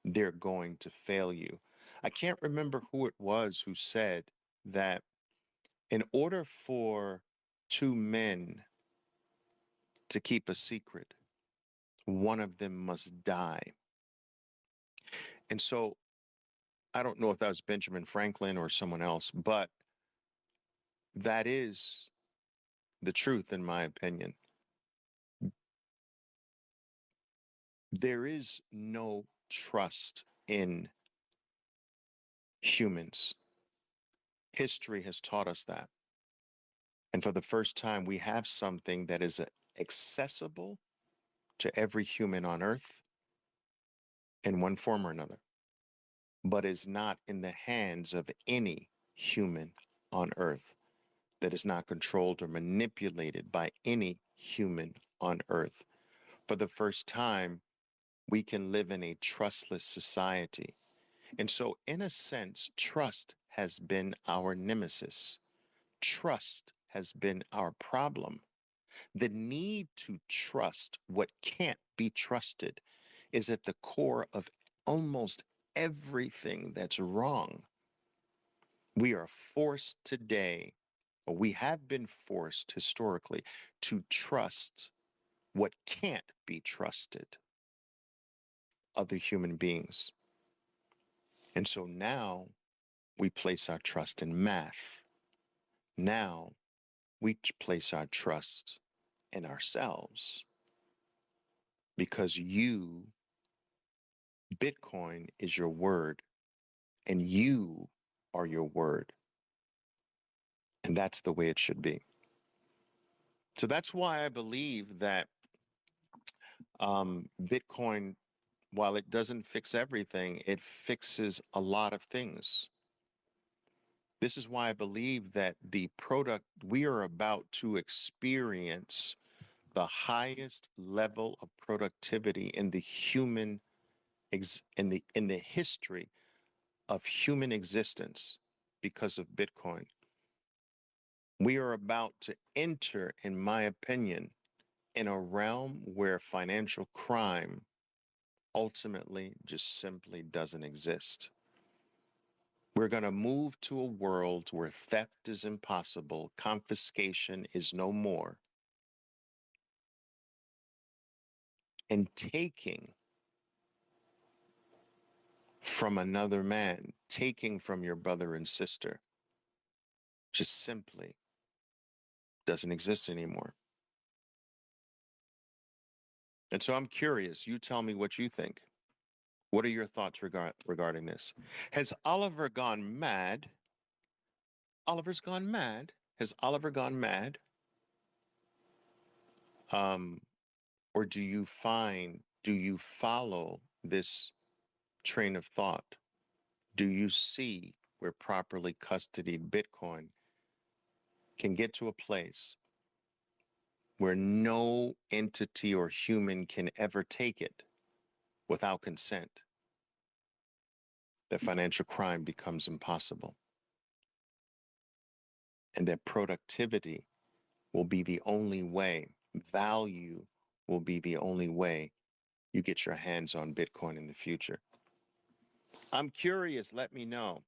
they're going to fail you. I can't remember who it was who said that in order for two men to keep a secret, one of them must die. And so I don't know if that was Benjamin Franklin or someone else, but that is the truth, in my opinion. There is no trust in humans. History has taught us that. And for the first time, we have something that is accessible to every human on earth in one form or another, but is not in the hands of any human on earth, that is not controlled or manipulated by any human on earth. For the first time, we can live in a trustless society. And so, in a sense, trust has been our nemesis. Trust has been our problem. The need to trust what can't be trusted is at the core of almost everything that's wrong. We are forced today, or we have been forced historically, to trust what can't be trusted, other human beings. And so now we place our trust in math. Now we place our trust in ourselves because Bitcoin is your word and you are your word. And that's the way it should be. So that's why I believe that Bitcoin, while it doesn't fix everything, it fixes a lot of things. This is why I believe that the product we are about to experience the highest level of productivity in the in the history of human existence because of Bitcoin. We are about to enter, in my opinion, in a realm where financial crime ultimately just simply doesn't exist. We're going to move to a world where theft is impossible, confiscation is no more, and taking from another man, taking from your brother and sister, just simply doesn't exist anymore. And so I'm curious, you tell me what you think. What are your thoughts regarding this? Has Oliver gone mad? Oliver's gone mad. Has Oliver gone mad? Um, or do you follow this train of thought? Do you see where properly custodied Bitcoin can get to a place where no entity or human can ever take it without consent? That financial crime becomes impossible, and that productivity will be the only way, value will be the only way you get your hands on Bitcoin in the future. I'm curious, let me know.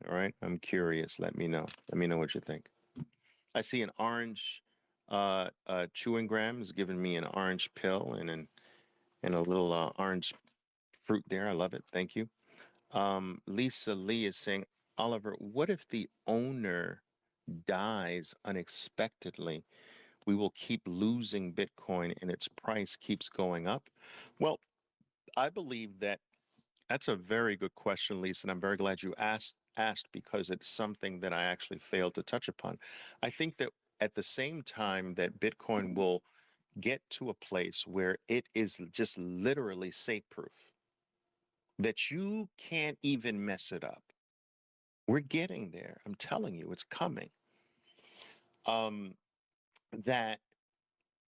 All right, I'm curious, let me know. Let me know what you think. I see an orange chewing gram is giving me an orange pill and a little orange fruit there. I love it. Thank you. Lisa Lee is saying, Oliver, what if the owner dies unexpectedly? We will keep losing Bitcoin and its price keeps going up. Well, I believe that that's a very good question, Lisa, and I'm very glad you asked because it's something that I actually failed to touch upon. I think that at the same time that Bitcoin will get to a place where it is just literally safe proof, that you can't even mess it up. We're getting there. I'm telling you, it's coming. Um, that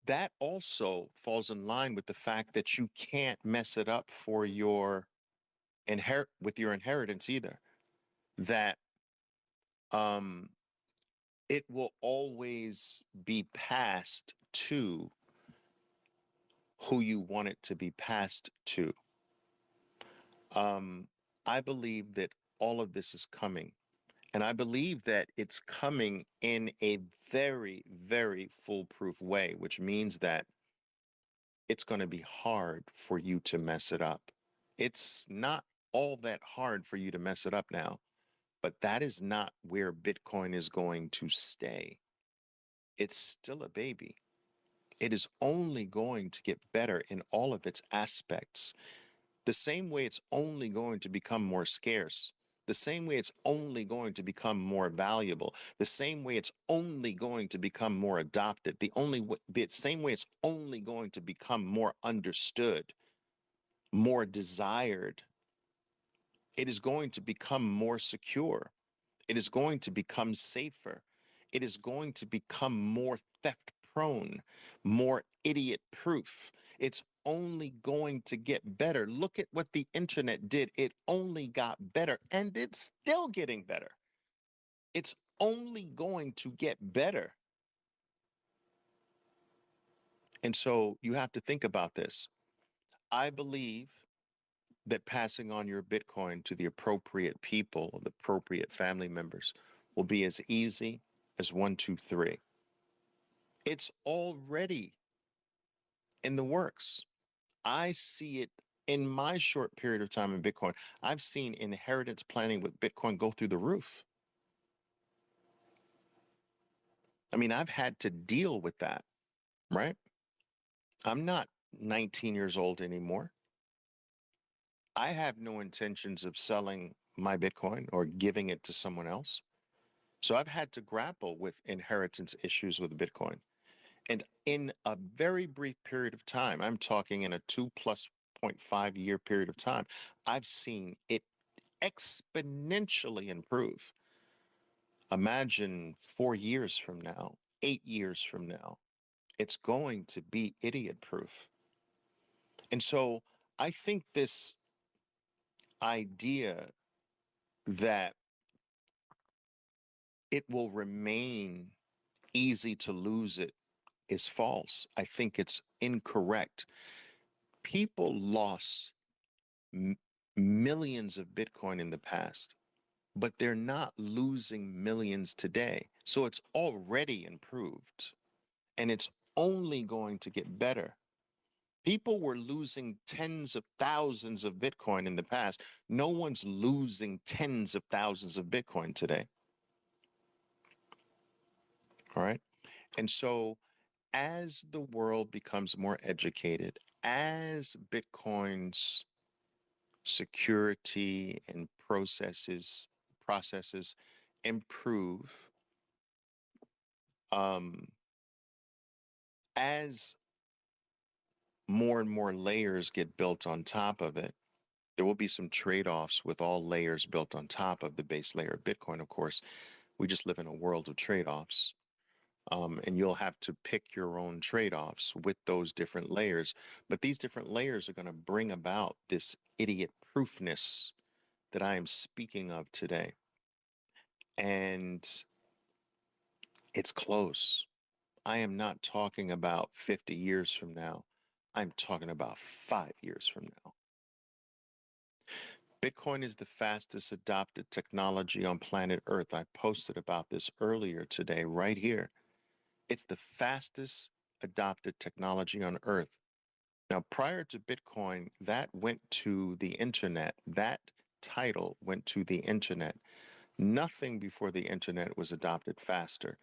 that also falls in line with the fact that you can't mess it up for your inheritance either. That um, it will always be passed to who you want it to be passed to. Um, I believe that all of this is coming. And I believe that it's coming in a very, very foolproof way, which means that it's going to be hard for you to mess it up. It's not all that hard for you to mess it up now, but that is not where Bitcoin is going to stay. It's still a baby. It is only going to get better in all of its aspects. The same way it's only going to become more scarce, the same way it's only going to become more valuable, the same way it's only going to become more adopted, the same way it's only going to become more understood, more desired. It is going to become more secure. It is going to become safer. It is going to become more theft prone, more idiot proof. It's only going to get better. Look at what the internet did. It only got better and it's still getting better. It's only going to get better. And so you have to think about this. I believe that passing on your Bitcoin to the appropriate people, the appropriate family members, will be as easy as 1, 2, 3. It's already in the works. I see it in my short period of time in Bitcoin. I've seen inheritance planning with Bitcoin go through the roof. I mean, I've had to deal with that, right? I'm not 19 years old anymore. I have no intentions of selling my Bitcoin or giving it to someone else. So I've had to grapple with inheritance issues with Bitcoin. And in a very brief period of time, I'm talking in a 2+.5 year period of time, I've seen it exponentially improve. Imagine 4 years from now, 8 years from now, it's going to be idiot proof. And so I think this idea that it will remain easy to lose it is false. I think it's incorrect. People lost millions of Bitcoin in the past, but they're not losing millions today. So it's already improved and it's only going to get better. People were losing tens of thousands of Bitcoin in the past. No one's losing tens of thousands of Bitcoin today. All right. And so as the world becomes more educated, as Bitcoin's security and processes improve, um, as more and more layers get built on top of it, there will be some trade-offs with all layers built on top of the base layer of Bitcoin. Of course, we just live in a world of trade-offs. And you'll have to pick your own trade-offs with those different layers. But these different layers are going to bring about this idiot proofness that I am speaking of today. And it's close. I am not talking about 50 years from now. I'm talking about 5 years from now. Bitcoin is the fastest adopted technology on planet Earth. I posted about this earlier today, right here. It's the fastest adopted technology on Earth. Now, prior to Bitcoin, that went to the internet. That title went to the internet. Nothing before the internet was adopted faster.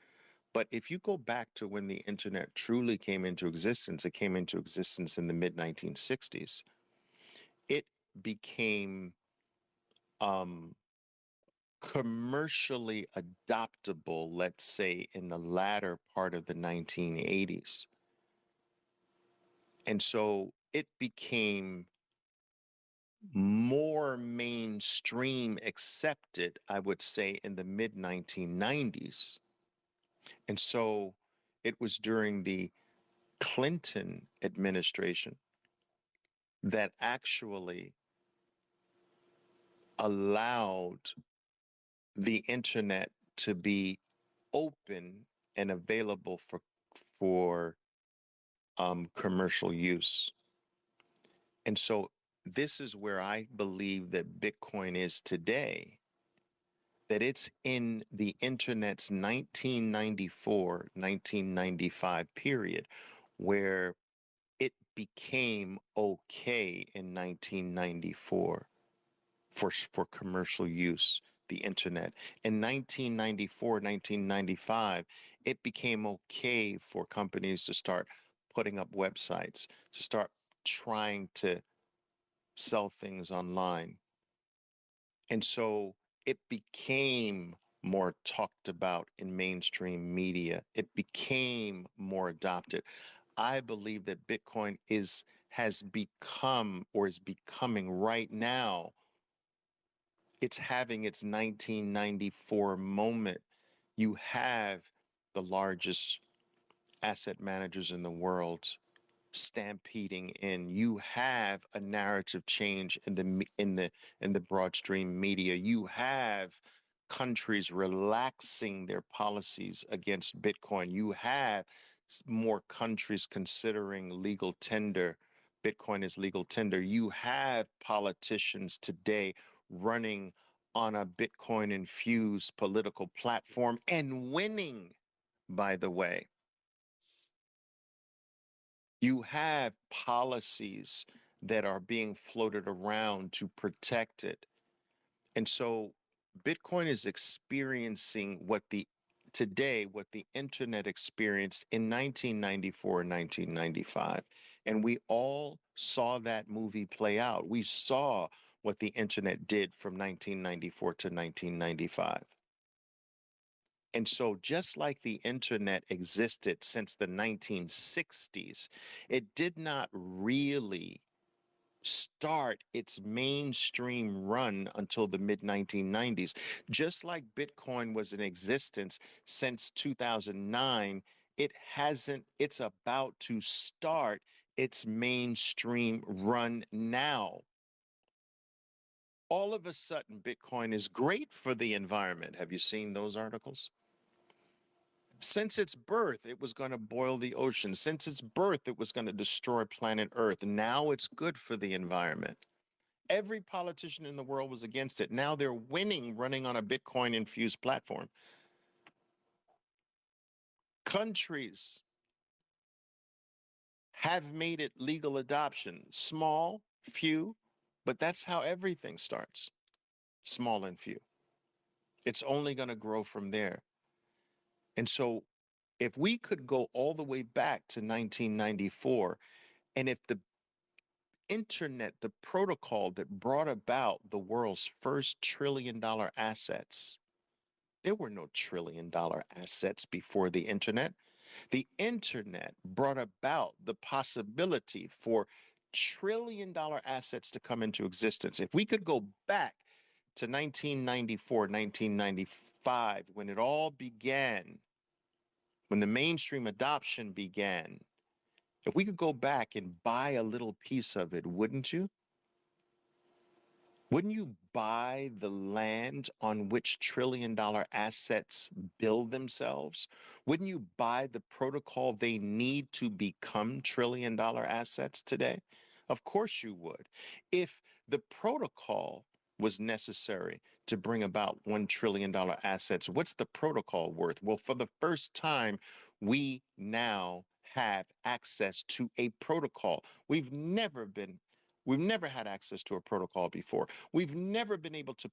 But if you go back to when the internet truly came into existence, it came into existence in the mid 1960s. It became um, commercially adoptable, let's say, in the latter part of the 1980s. And so it became more mainstream accepted, I would say, in the mid 1990s. And so it was during the Clinton administration that actually allowed the internet to be open and available for commercial use. And so this is where I believe that Bitcoin is today, that it's in the internet's 1994, 1995 period, where it became okay in 1994 for commercial use, the internet. In 1994, 1995, it became okay for companies to start putting up websites, to start trying to sell things online. And so it became more talked about in mainstream media. It became more adopted. I believe that Bitcoin has become or is becoming right now, it's having its 1994 moment. You have the largest asset managers in the world stampeding in. You have a narrative change in the broad stream media. You have countries relaxing their policies against Bitcoin. You have more countries considering legal tender. Bitcoin is legal tender. You have politicians today running on a Bitcoin infused political platform and winning, by the way. You have policies that are being floated around to protect it. And so Bitcoin is experiencing what the internet experienced in 1994 and 1995. And we all saw that movie play out. We saw what the internet did from 1994 to 1995. And so, just like the internet existed since the 1960s, it did not really start its mainstream run until the mid 1990s. Just like Bitcoin was in existence since 2009, it's about to start its mainstream run now. All of a sudden, Bitcoin is great for the environment. Have you seen those articles? Since its birth, it was going to boil the ocean. Since its birth, it was going to destroy planet Earth. Now it's good for the environment. Every politician in the world was against it. Now they're winning running on a Bitcoin infused platform. Countries have made it legal adoption. Small, few, but that's how everything starts. Small and few. It's only going to grow from there. And so if we could go all the way back to 1994, and if the internet, the protocol that brought about the world's first $1 trillion assets, there were no $1 trillion assets before the internet. The internet brought about the possibility for $1 trillion assets to come into existence. If we could go back to 1994, 1995, when it all began, when the mainstream adoption began, if we could go back and buy a little piece of it, wouldn't you? Wouldn't you buy the land on which $1 trillion assets build themselves? Wouldn't you buy the protocol they need to become $1 trillion assets today? Of course you would. If the protocol was necessary to bring about $1 trillion assets, what's the protocol worth? Well, for the first time, we now have access to a protocol. We've never had access to a protocol before. We've never been able to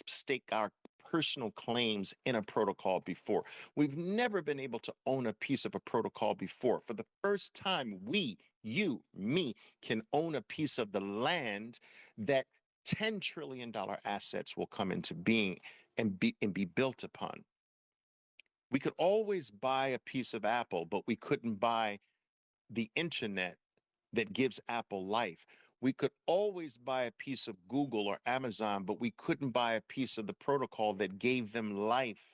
stake our personal claims in a protocol before. We've never been able to own a piece of a protocol before. For the first time, we, you, me, can own a piece of the land that $10 trillion assets will come into being and be built upon. We could always buy a piece of Apple, but we couldn't buy the internet that gives Apple life. We could always buy a piece of Google or Amazon, but we couldn't buy a piece of the protocol that gave them life.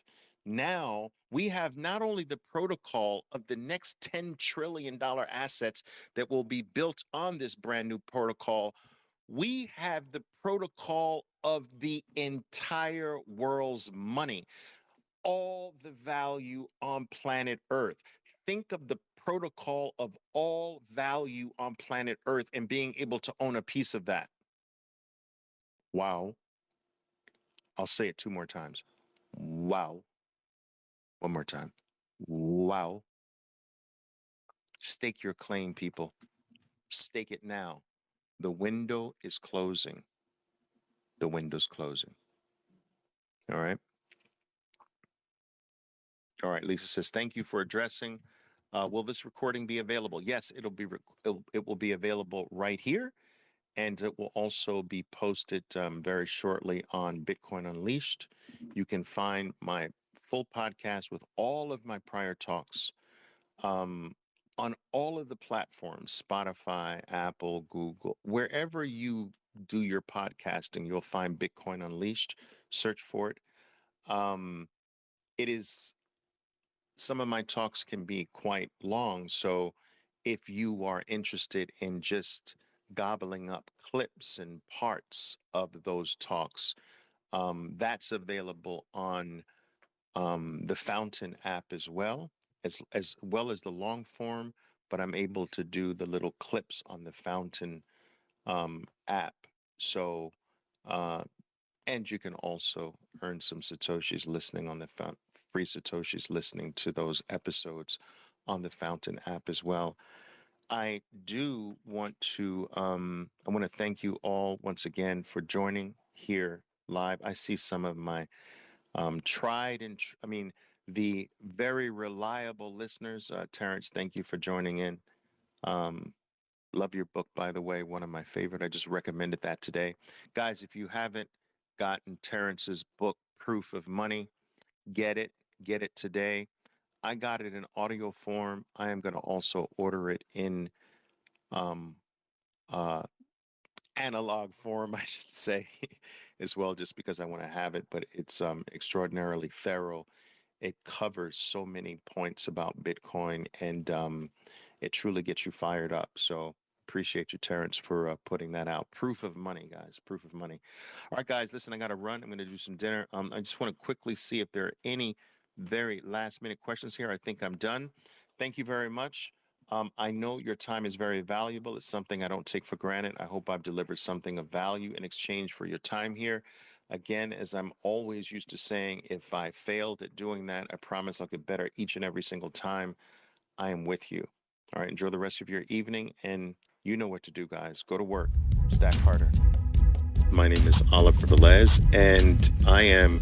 Now we have not only the protocol of the next $10 trillion assets that will be built on this brand new protocol, we have the protocol of the entire world's money, all the value on planet Earth. Think of the protocol of all value on planet Earth and being able to own a piece of that. Wow. I'll say it 2 more times. Wow. One more time. Wow. Stake your claim, people. Stake it now. The window is closing. The window's closing. All right. All right. Lisa says, thank you for addressing. Will this recording be available? Yes, it will be available right here, and it will also be posted very shortly on Bitcoin Unleashed. You can find my full podcast with all of my prior talks on all of the platforms: Spotify, Apple, Google, wherever you do your podcasting, you'll find Bitcoin Unleashed. Search for it. It is Some of my talks can be quite long. So if you are interested in just gobbling up clips and parts of those talks, that's available on the Fountain app as well as the long form. But I'm able to do the little clips on the Fountain app. So uh, and you can also earn some Satoshis listening on the free Satoshis listening to those episodes on the Fountain app as well. I do want to I want to thank you all once again for joining here live. I see some of my the very reliable listeners. Terrence, thank you for joining in. Um, Love your book, by the way, one of my favorite. I just recommended that today. Guys, if you haven't gotten Terrence's book, Proof of Money, get it. Get it today. I got it in audio form. I am going to also order it in um, uh, analog form, I should say, as well, just because I want to have it. But it's extraordinarily thorough. It covers so many points about Bitcoin, and it truly gets you fired up. So appreciate you, Terrence, for putting that out. Proof of Money, guys. Proof of Money. All right, guys. Listen, I got to run. I'm going to do some dinner. I just want to quickly see if there are any very last minute questions here. I think I'm done. Thank you very much. I know your time is very valuable. It's something I don't take for granted. I hope I've delivered something of value in exchange for your time here. Again, as I'm always used to saying, if I failed at doing that, I promise I'll get better each and every single time. I am with you. All right, enjoy the rest of your evening, and you know what to do, guys. Go to work, stack harder. My name is Oliver Velez, and I am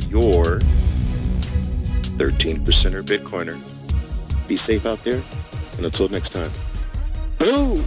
your 13%er Bitcoiner. Be safe out there, and until next time. Boom!